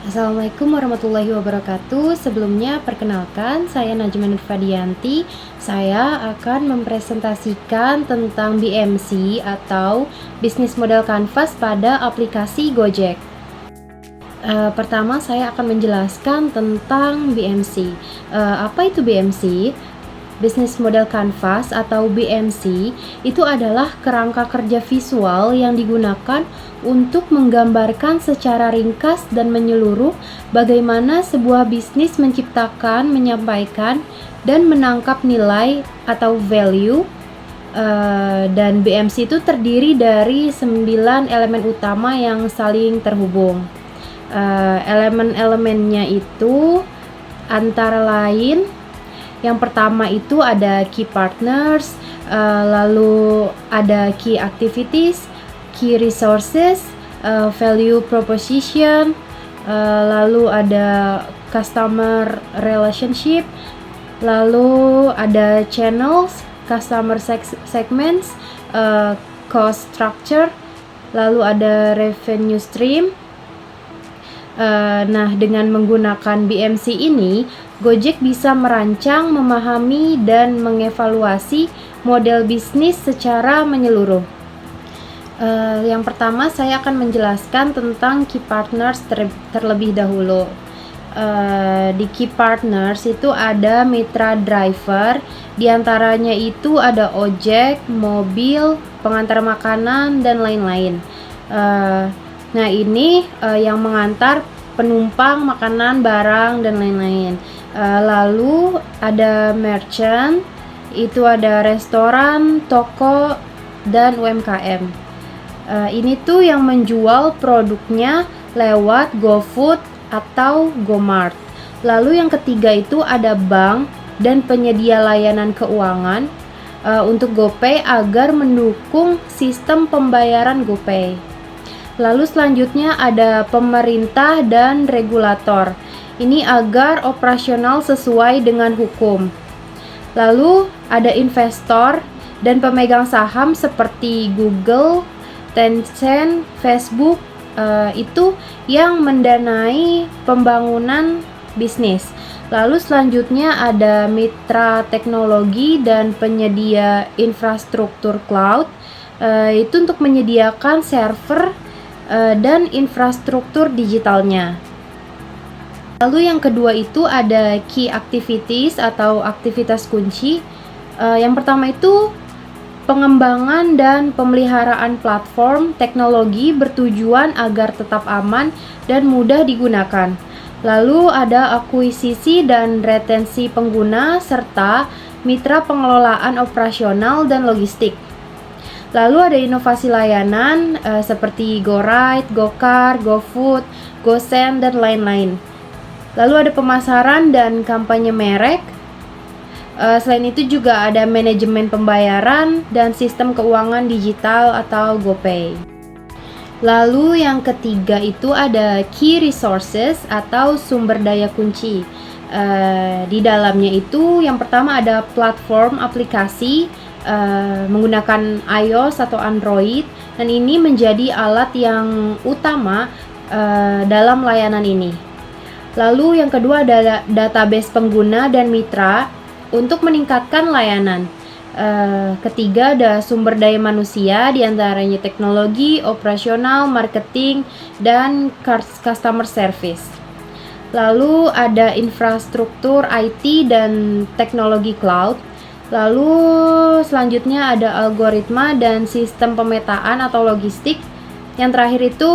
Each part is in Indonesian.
Assalamualaikum warahmatullahi wabarakatuh. Sebelumnya perkenalkan, saya Najma Nurfadianti. Saya akan mempresentasikan tentang BMC atau Business Model Canvas pada aplikasi Gojek. Pertama saya akan menjelaskan tentang BMC. Apa itu BMC? Business Model Canvas atau BMC itu adalah kerangka kerja visual yang digunakan untuk menggambarkan secara ringkas dan menyeluruh bagaimana sebuah bisnis menciptakan, menyampaikan, dan menangkap nilai atau value. Dan BMC itu terdiri dari 9 elemen utama yang saling terhubung. Elemen-elemennya itu antara lain, yang pertama itu ada key partners, lalu ada key activities, key resources, value proposition, lalu ada customer relationship, lalu ada channels, customer segments, cost structure, lalu ada revenue stream. Nah, dengan menggunakan BMC ini, Gojek bisa merancang, memahami, dan mengevaluasi model bisnis secara menyeluruh. Yang pertama, saya akan menjelaskan tentang key partners terlebih dahulu. Di key partners itu ada mitra driver, diantaranya itu ada ojek, mobil, pengantar makanan, dan lain-lain. Nah, ini yang mengantar penumpang, makanan, barang, dan lain-lain. Lalu ada merchant, itu ada restoran, toko, dan UMKM. Ini tuh yang menjual produknya lewat GoFood atau GoMart. Lalu yang ketiga itu ada bank dan penyedia layanan keuangan untuk GoPay agar mendukung sistem pembayaran GoPay. Lalu selanjutnya ada pemerintah dan regulator. Ini agar operasional sesuai dengan hukum. Lalu ada investor dan pemegang saham seperti Google, Tencent, Facebook, itu yang mendanai pembangunan bisnis. Lalu selanjutnya ada mitra teknologi dan penyedia infrastruktur cloud, itu untuk menyediakan server dan infrastruktur digitalnya. Lalu yang kedua itu ada key activities atau aktivitas kunci. Yang pertama itu pengembangan dan pemeliharaan platform teknologi bertujuan agar tetap aman dan mudah digunakan. Lalu ada akuisisi dan retensi pengguna serta mitra pengelolaan operasional dan logistik. Lalu ada inovasi layanan seperti GoRide, GoCar, GoFood, GoSend, dan lain-lain. Lalu ada pemasaran dan kampanye merek. Selain itu juga ada manajemen pembayaran dan sistem keuangan digital atau GoPay. Lalu yang ketiga itu ada key resources atau sumber daya kunci. Di dalamnya itu yang pertama ada platform aplikasi menggunakan iOS atau Android, dan ini menjadi alat yang utama dalam layanan ini. Lalu yang kedua ada database pengguna dan mitra untuk meningkatkan layanan. Ketiga ada sumber daya manusia, diantaranya teknologi, operasional, marketing, dan customer service. Lalu ada infrastruktur IT dan teknologi cloud. Lalu selanjutnya ada algoritma dan sistem pemetaan atau logistik. Yang terakhir itu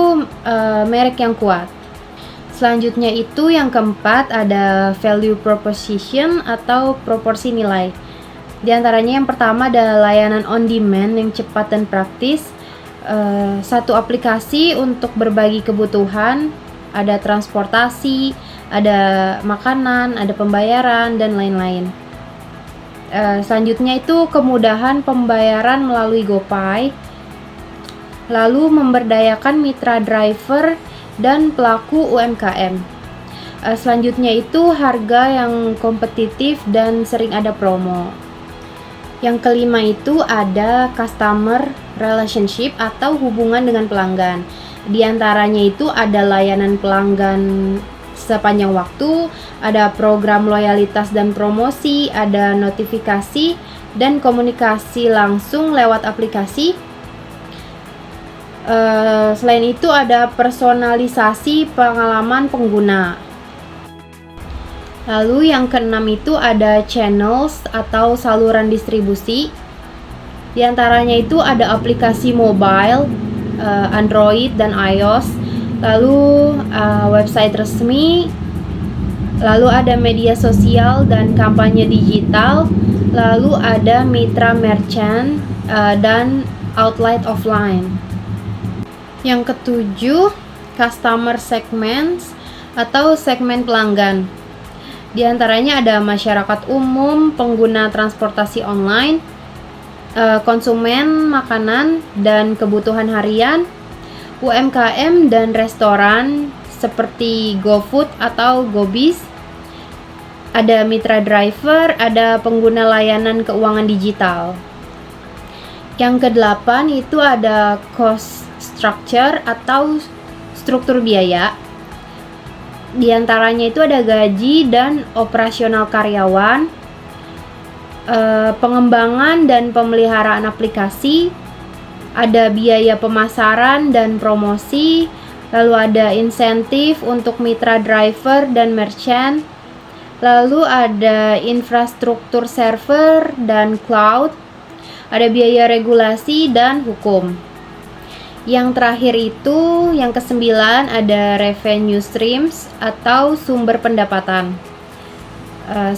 merek yang kuat. Selanjutnya itu yang keempat ada value proposition atau proporsi nilai. Di antaranya yang pertama ada layanan on demand yang cepat dan praktis. Satu aplikasi untuk berbagi kebutuhan, ada transportasi, ada makanan, ada pembayaran, dan lain-lain. Selanjutnya itu kemudahan pembayaran melalui GoPay. Lalu memberdayakan mitra driver dan pelaku UMKM. Selanjutnya itu harga yang kompetitif dan sering ada promo. Yang kelima itu ada customer relationship atau hubungan dengan pelanggan. Di antaranya itu ada layanan pelanggan sepanjang waktu, ada program loyalitas dan promosi, ada notifikasi dan komunikasi langsung lewat aplikasi. Selain itu ada personalisasi pengalaman pengguna. Lalu yang keenam itu ada channels atau saluran distribusi. Di antaranya itu ada aplikasi mobile, Android dan iOS, lalu website resmi, lalu ada media sosial dan kampanye digital, lalu ada mitra merchant dan outlet offline. Yang ketujuh, customer segments atau segmen pelanggan. Di antaranya ada masyarakat umum, pengguna transportasi online, konsumen makanan dan kebutuhan harian, UMKM dan restoran seperti GoFood atau GoBiz, ada mitra driver, ada pengguna layanan keuangan digital. Yang kedelapan itu ada cost structure atau struktur biaya. Di antaranya itu ada gaji dan operasional karyawan, pengembangan dan pemeliharaan aplikasi, ada biaya pemasaran dan promosi, lalu ada insentif untuk mitra driver dan merchant, lalu ada infrastruktur server dan cloud, ada biaya regulasi dan hukum. Yang terakhir itu, yang kesembilan ada revenue streams atau sumber pendapatan.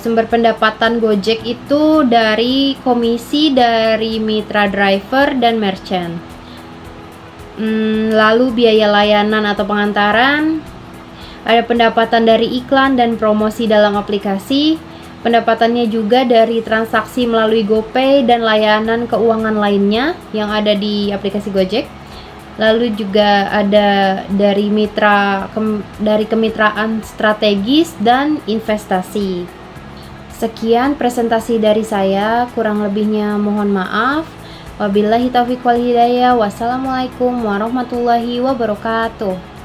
Sumber pendapatan Gojek itu dari komisi dari mitra driver dan merchant. Lalu biaya layanan atau pengantaran, ada pendapatan dari iklan dan promosi dalam aplikasi, pendapatannya juga dari transaksi melalui GoPay dan layanan keuangan lainnya yang ada di aplikasi Gojek. Lalu juga ada dari kemitraan strategis dan investasi. Sekian presentasi dari saya, kurang lebihnya mohon maaf. Wabillahi taufiq wal hidayah. Wassalamualaikum warahmatullahi wabarakatuh.